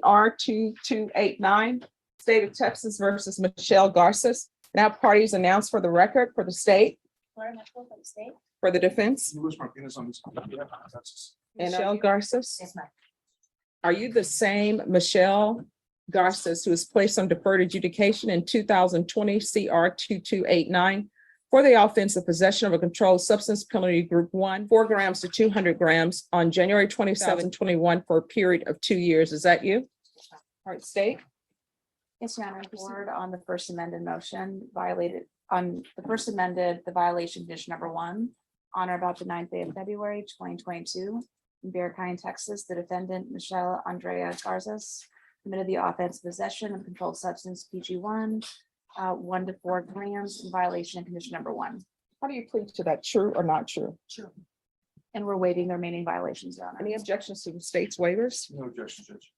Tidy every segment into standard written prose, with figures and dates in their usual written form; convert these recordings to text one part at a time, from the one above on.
R2289, State of Texas versus Michelle Garces. Now parties announced for the record for the state, for the defense. Luis Martinez on this. Yeah, that's- Michelle Garces. Yes, ma'am. Are you the same Michelle Garces who was placed on deferred adjudication in 2020 CR 2289 for the offense of possession of a controlled substance penalty group 1, 4 grams to 200 grams on January 27, 2021 for a period of 2 years? Is that you? All right, state. Yes, Your Honor, board on the first amended motion violated on the first amended, the violation condition number 1 on or about the 9th day of February 2022 in Bear County, Texas, the defendant Michelle Andrea Garces committed the offense of possession of controlled substance PG1 1 to 4 grams in violation of condition number 1. How do you plead to that? True or not true? Sure. And we're waiving the remaining violations, Your Honor. Any objections to the state's waivers? No objection, Judge.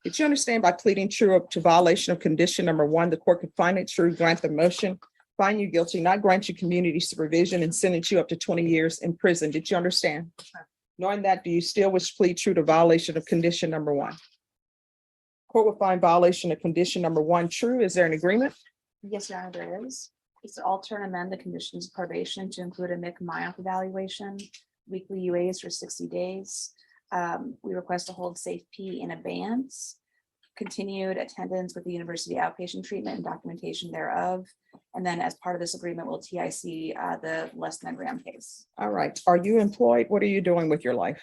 Did you understand by pleading true up to violation of condition number 1, the court could find it true, grant the motion, find you guilty, not grant you community supervision, and sentence you up to 20 years in prison? Did you understand? Knowing that, do you still wish to plead true to violation of condition number 1? Court will find violation of condition number 1 true. Is there an agreement? Yes, Your Honor, there is. It's to alter and amend the conditions of probation to include a MIC-MIOP evaluation, weekly UAs for 60 days. We request to hold safe P in abeyance, continued attendance with the university outpatient treatment and documentation thereof. And then as part of this agreement, we'll TIC the less than a gram case. All right. Are you employed? What are you doing with your life?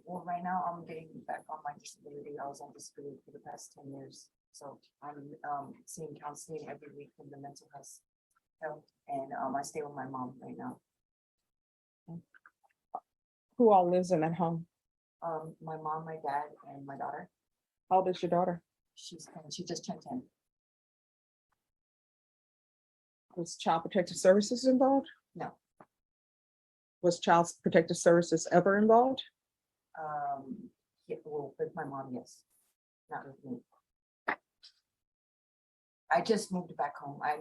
Well, right now I'm getting back on my disability. I was on disability for the past 10 years. So I'm seeing counseling every week in the mental health, and I stay with my mom right now. Who all lives in that home? My mom, my dad, and my daughter. How old is your daughter? She just turned 10. Was Child Protective Services involved? No. Was Child Protective Services ever involved? Yeah, well, with my mom, yes. Not with me. I just moved back home. I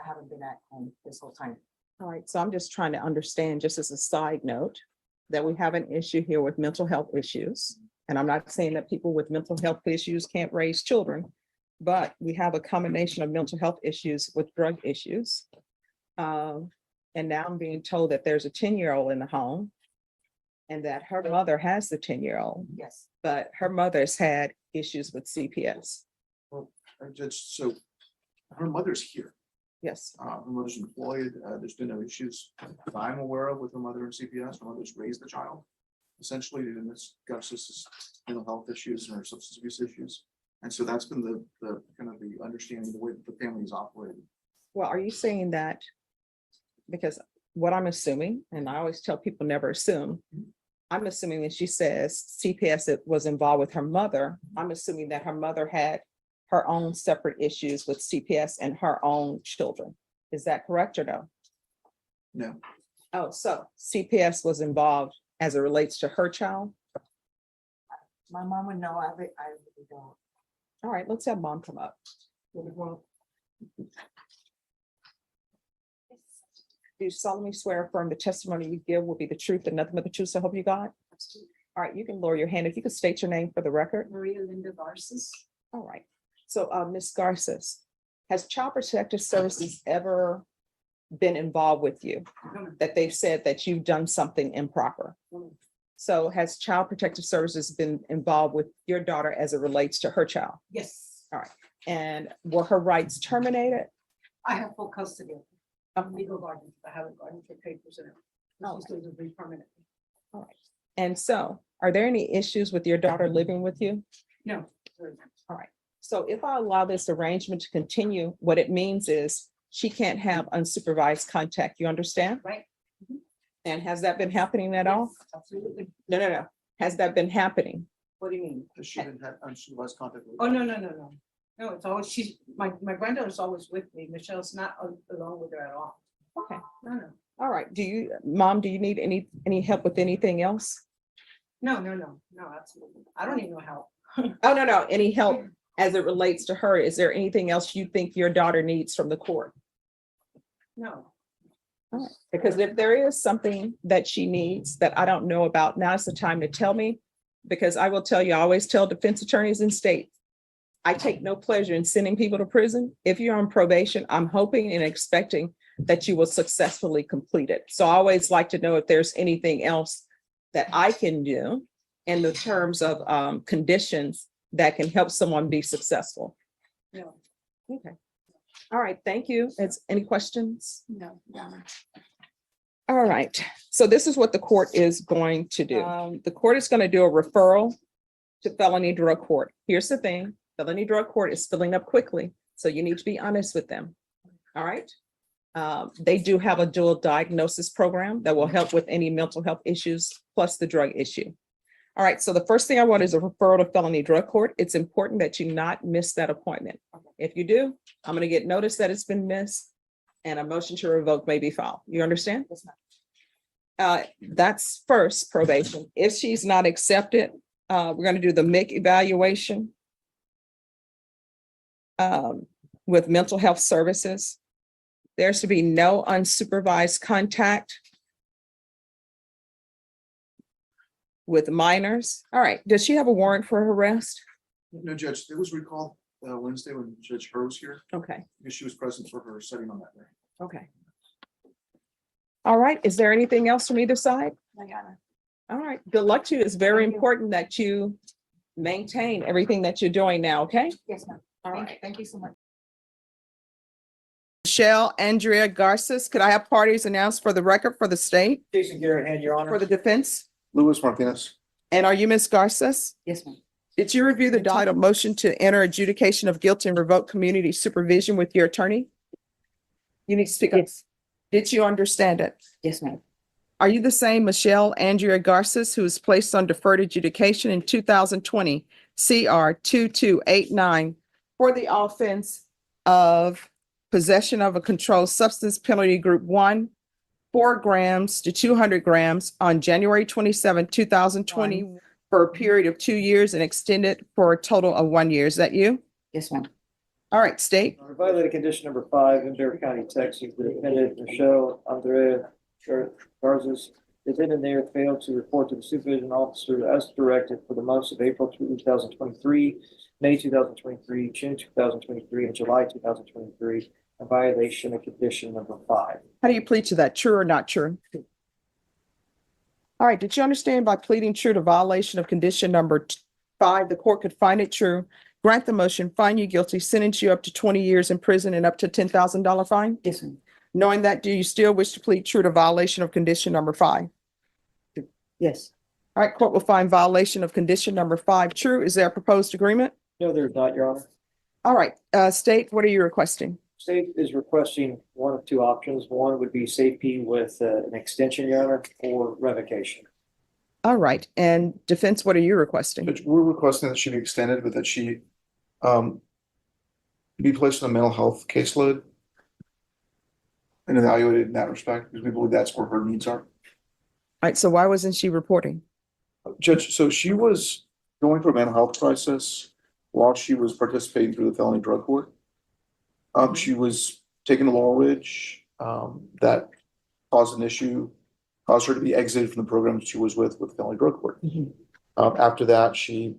haven't been at home this whole time. All right, so I'm just trying to understand, just as a side note, that we have an issue here with mental health issues. And I'm not saying that people with mental health issues can't raise children, but we have a combination of mental health issues with drug issues. And now I'm being told that there's a 10-year-old in the home and that her mother has the 10-year-old, Yes. but her mother's had issues with CPS. Well, Judge, so her mother's here. Yes. Her mother's employed. There's been no issues that I'm aware of with her mother and CPS. Her mother's raised the child. Essentially, and this Garces' mental health issues and her substance abuse issues. And so that's been the kind of the understanding, the way that the family is operating. Well, are you saying that? Because what I'm assuming, and I always tell people never assume, I'm assuming that she says CPS was involved with her mother. I'm assuming that her mother had her own separate issues with CPS and her own children. Is that correct or no? No, Oh, so CPS was involved as it relates to her child? My mom would know. I really don't. All right, let's have mom come up. Do you solemnly swear or affirm the testimony you give will be the truth and nothing but the truth, so help you God? All right, you can lower your hand. If you could state your name for the record. Maria Linda Garces. All right. So, Ms. Garces, has Child Protective Services ever been involved with you? That they've said that you've done something improper? So has Child Protective Services been involved with your daughter as it relates to her child? Yes, All right. And were her rights terminated? I have full custody of legal guardian. I haven't gotten for papers and Oh. she's going to be permanent. All right. And so are there any issues with your daughter living with you? No. All right. So if I allow this arrangement to continue, what it means is she can't have unsupervised contact. You understand? Right. And has that been happening at all? Yes, absolutely. No. Has that been happening? What do you mean? has she been had unsupervised contact with? Oh, no. No, it's always, my granddaughter's always with me. Michelle's not alone with her at all. Okay. No. All right. Mom, do you need any help with anything else? No, absolutely. I don't need no help. Oh, no. Any help as it relates to her? Is there anything else you think your daughter needs from the court? No. All right. Because if there is something that she needs that I don't know about, now's the time to tell me. Because I will tell you, I always tell defense attorneys in state, I take no pleasure in sending people to prison. If you're on probation, I'm hoping and expecting that you will successfully complete it. So I always like to know if there's anything else that I can do in the terms of conditions that can help someone be successful. No. Okay. All right, thank you. Any questions? No, Your Honor. All right, so this is what the court is going to do. The court is going to do a referral to felony drug court. Here's the thing, felony drug court is filling up quickly, so you need to be honest with them. All right? They do have a dual diagnosis program that will help with any mental health issues plus the drug issue. All right, so the first thing I want is a referral to felony drug court. It's important that you not miss that appointment. If you do, I'm going to get notice that it's been missed and a motion to revoke may be filed. You understand? That's first probation. If she's not accepted, we're going to do the MIC evaluation with mental health services. There's to be no unsupervised contact with minors. All right, does she have a warrant for her arrest? No, Judge, it was recalled Wednesday when Judge Hur was here, Okay, because she was present for her setting on that day. okay. All right, is there anything else from either side? No, Your Honor. All right, good luck to you. It's very Thank you. important that you maintain everything that you're doing now, okay? Yes, ma'am. All right. Thank you so much. Michelle Andrea Garces, could I have parties announced for the record for the state, Jason Garrett, hand, Your for Honor. the defense? Luis Martinez. And are you Ms. Garces? Yes, ma'am. Did you review the title motion to enter adjudication of guilt and revoke community supervision with your attorney? You need to speak up. Yes. Did you understand it? Yes, ma'am. Are you the same Michelle Andrea Garces who was placed on deferred adjudication in 2020 CR 2289 for the offense of possession of a controlled substance penalty group 1, 4 grams to 200 grams on January 27, 2020 for a period of 2 years and extended for a total of 1 year? Is that you? Yes, ma'am. All right, state. Violated condition number 5 in Bear County, Texas, the defendant Michelle Andrea Garces, defendant there failed to report to the supervision officer as directed for the months of April 2023, May 2023, June 2023, and July 2023, a violation of condition number 5. How do you plead to that? True or not true? All right, did you understand by pleading true to violation of condition number 5, the court could find it true, grant the motion, find you guilty, sentence you up to 20 years in prison and up to $10,000 fine? Yes, ma'am. Knowing that, do you still wish to plead true to violation of condition number 5? Yes. All right, court will find violation of condition number 5 true. Is there a proposed agreement? No, there's not, Your Honor. All right, state, what are you requesting? State is requesting one of two options. One would be safety with an extension, Your Honor, or revocation. All right, and defense, what are you requesting? Judge, we're requesting that she be extended, but that she be placed on a mental health caseload and evaluated in that respect, because we believe that's where her needs are. All right, so why wasn't she reporting? Judge, so she was going through a mental health crisis while she was participating through the felony drug court. She was taking a Laurel Ridge that caused an issue, caused her to be exited from the program she was with felony drug court. After that, she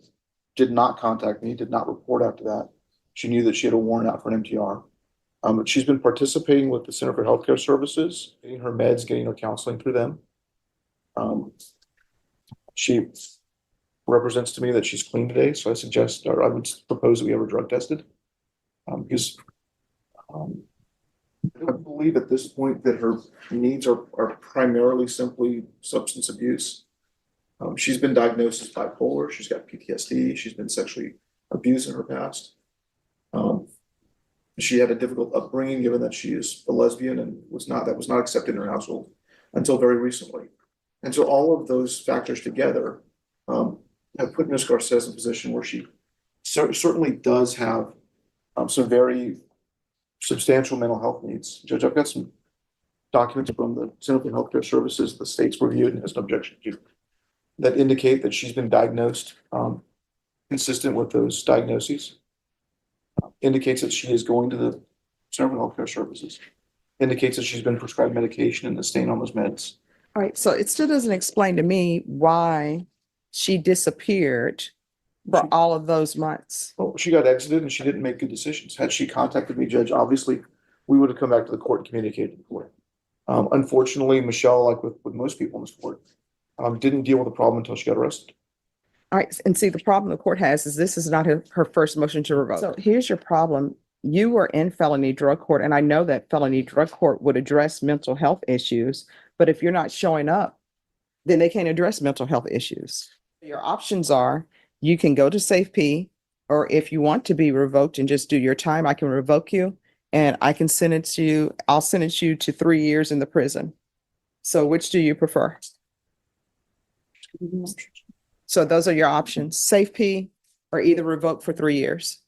did not contact me, did not report after that. She knew that she had a warrant out for an MTR. But she's been participating with the Center for Healthcare Services, getting her meds, getting her counseling through them. She represents to me that she's clean today, so I suggest, or I would propose that we have her drug tested. Because I believe at this point that her needs are primarily simply substance abuse. She's been diagnosed as bipolar, she's got PTSD, she's been sexually abused in her past. She had a difficult upbringing, given that she is a lesbian and that was not accepted in her household until very recently. And so all of those factors together have put Ms. Garces in a position where she certainly does have some very substantial mental health needs. Judge, I've got some documents from the Center for Healthcare Services the state's reviewed and has an objection to that indicate that she's been diagnosed consistent with those diagnoses. Indicates that she is going to the Center for Healthcare Services. Indicates that she's been prescribed medication and is staying on those meds. All right, so it still doesn't explain to me why she disappeared for all of those months. Well, she got exited and she didn't make good decisions. Had she contacted me, Judge, obviously, we would have come back to the court and communicated with the court. Unfortunately, Michelle, like with most people in this court, didn't deal with the problem until she got arrested. All right, and see, the problem the court has is this is not her first motion to revoke. So here's your problem. You were in felony drug court, and I know that felony drug court would address mental health issues, but if you're not showing up, then they can't address mental health issues. Your options are, you can go to SafeP, or if you want to be revoked and just do your time, I can revoke you, and I can sentence you, I'll sentence you to 3 years in the prison. So which do you prefer? So those are your options, SafeP or either revoke for 3 years.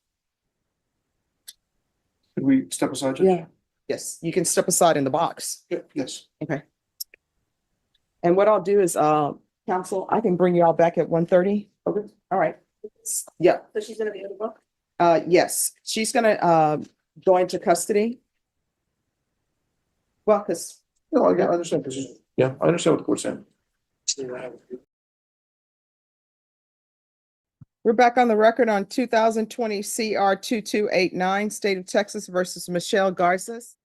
Could we step aside, Judge? Yeah. Yes, you can step aside in the box. Yeah, yes. Okay. And what I'll do is, counsel, I can bring you all back at 1:30. Okay. All right. Yeah, So she's gonna be able to book? yes, she's gonna, go into custody. Well, because No, I understand. Yeah, I understand what the court's saying. we're back on the record on 2020 CR 2289, State of Texas versus Michelle Garces.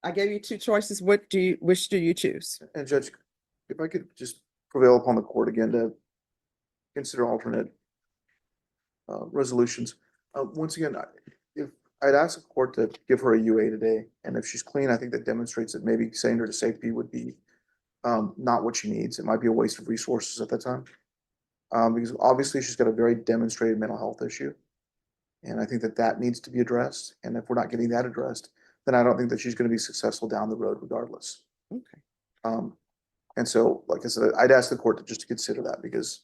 I gave you two choices. Which do you choose? And Judge, if I could just prevail upon the court again to consider alternate resolutions. Once again, if I'd ask the court to give her a UA today, and if she's clean, I think that demonstrates that maybe sending her to safety would be not what she needs. It might be a waste of resources at that time. Because obviously she's got a very demonstrated mental health issue. And I think that that needs to be addressed. And if we're not getting that addressed, then I don't think that she's going to be successful down the road regardless. Okay. And so, like I said, I'd ask the court to just to consider that because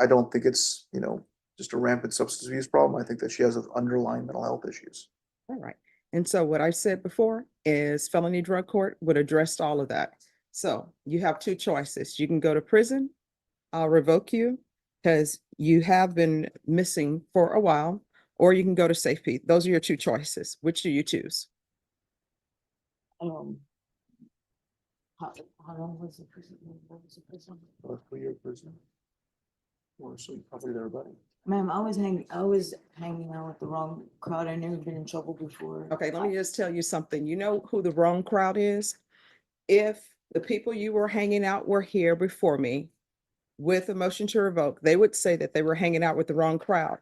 I don't think it's, just a rampant substance abuse problem. I think that she has underlying mental health issues. All right. And so what I said before is felony drug court would address all of that. So you have two choices. You can go to prison. I'll revoke you because you have been missing for a while, or you can go to SafeP. Those are your two choices. Which do you choose? How long was the prison? What was the prison? 3-year prison. Or so you covered everybody. Ma'am, I was hanging out with the wrong crowd. I never been in trouble before. Okay, let me just tell you something. You know who the wrong crowd is? If the people you were hanging out were here before me with a motion to revoke, they would say that they were hanging out with the wrong crowd.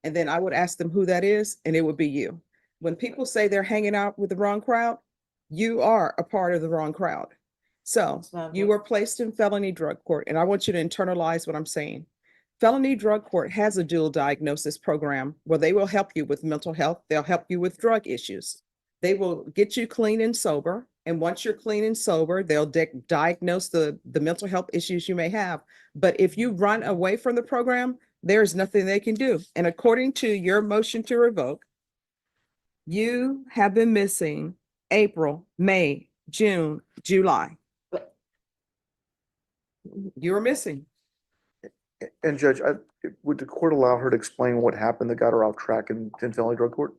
And then I would ask them who that is, and it would be you. When people say they're hanging out with the wrong crowd, you are a part of the wrong crowd. So Yes, ma'am, you but- were placed in felony drug court, and I want you to internalize what I'm saying. Felony drug court has a dual diagnosis program where they will help you with mental health. They'll help you with drug issues. They will get you clean and sober. And once you're clean and sober, they'll diagnose the mental health issues you may have. But if you run away from the program, there's nothing they can do. And according to your motion to revoke, you have been missing April, May, June, July. But- You were missing. And Judge, would the court allow her to explain what happened that got her off track in felony drug court?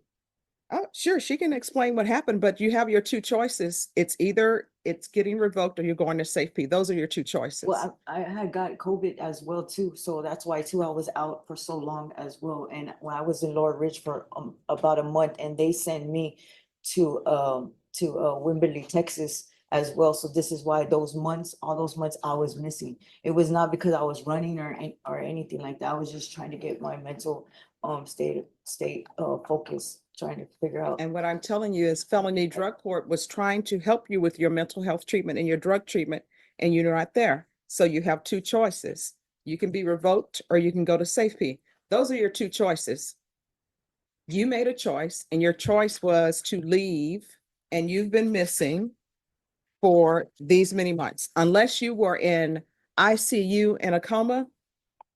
Oh, sure, she can explain what happened, but you have your two choices. It's either it's getting revoked or you're going to SafeP. Those are your two choices. Well, I had got COVID as well too, so that's why too I was out for so long as well. And when I was in Laurel Ridge for about a month, and they sent me to Wimberley, Texas as well. So this is why all those months I was missing. It was not because I was running or anything like that. I was just trying to get my mental state focus, trying to figure out. And what I'm telling you is felony drug court was trying to help you with your mental health treatment and your drug treatment, and you're not there. So you have two choices. You can be revoked or you can go to SafeP. Those are your two choices. You made a choice, and your choice was to leave, and you've been missing for these many months. Unless you were in ICU in a coma,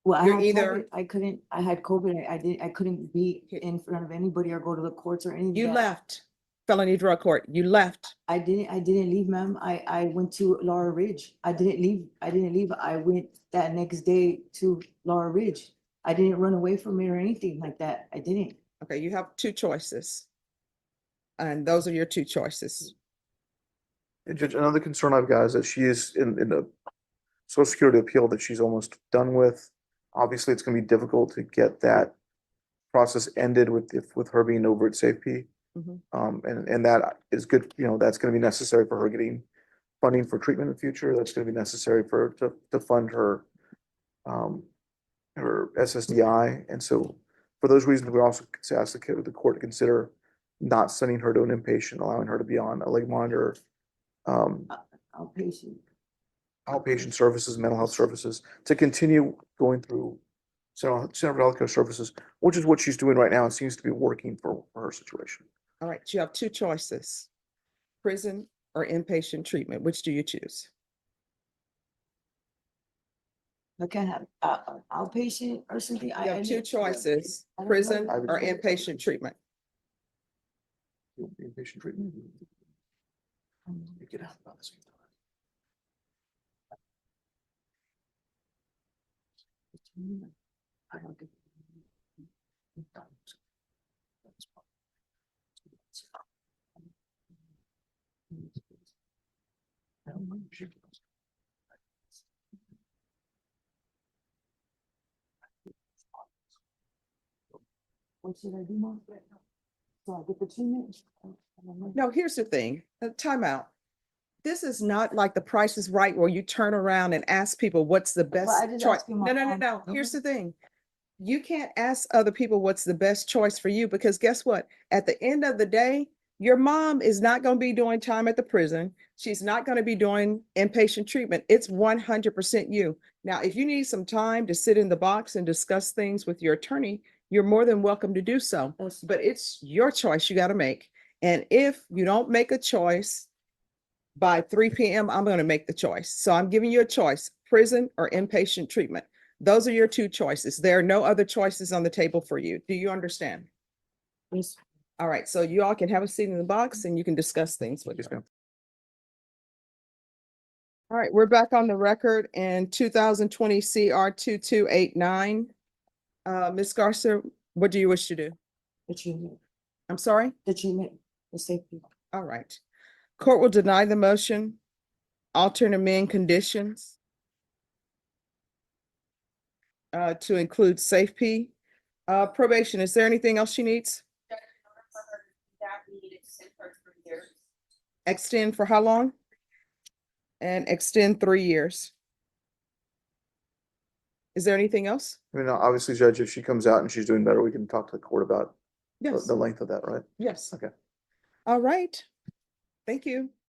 Well, You're I had either- COVID. I had COVID. I couldn't be in front of anybody or go to the courts or anything. you left felony drug court. You left. I didn't leave, ma'am. I went to Laurel Ridge. I didn't leave. I went that next day to Laurel Ridge. I didn't run away from it or anything like that. I didn't. Okay, you have two choices. And those are your two choices. And Judge, another concern I've got is that she is in a Social Security appeal that she's almost done with. Obviously, it's gonna be difficult to get that process ended with her being over at safety. Mhm. And that is good, that's gonna be necessary for her getting funding for treatment in the future. That's gonna be necessary to fund her her SSDI. And so for those reasons, we also ask the court to consider not sending her to an inpatient, allowing her to be on a leg monitor, Outpatient. outpatient services, mental health services, to continue going through Center for Healthcare Services, which is what she's doing right now and seems to be working for her situation. All right, you have two choices, prison or inpatient treatment. Which do you choose? I can have outpatient or something. You have two choices, I don't know. prison I would or say- inpatient treatment. Inpatient treatment. You get out about the same time. I don't think- What should I do now? So I get the treatment? No, here's the thing, time out. This is not like The Price is Right where you turn around and ask people what's the best I just choice. asked you No, my no, no, mom. no. Here's the thing. You can't ask other people what's the best choice for you because guess what? At the end of the day, your mom is not going to be doing time at the prison. She's not going to be doing inpatient treatment. It's 100% you. Now, if you need some time to sit in the box and discuss things with your attorney, you're more than welcome to do so. Yes. But it's your choice you got to make. And if you don't make a choice by 3 p.m., I'm going to make the choice. So I'm giving you a choice, prison or inpatient treatment. Those are your two choices. There are no other choices on the table for you. Do you understand? Yes. All right, so you all can have a seat in the box and you can discuss things with Yes, her. ma'am. All right, we're back on the record in 2020 CR 2289. Ms. Garcia, what do you wish to do? The treatment, I'm sorry? the safety. All right. Court will deny the motion, alter and amend conditions to include safety. Probation, is there anything else she needs? Extend for how long? And extend 3 years. Is there anything else? I mean, obviously, Judge, if she comes out and she's doing better, we can talk to the court about Yes, the length of that, right? yes. Okay. All right. Thank you.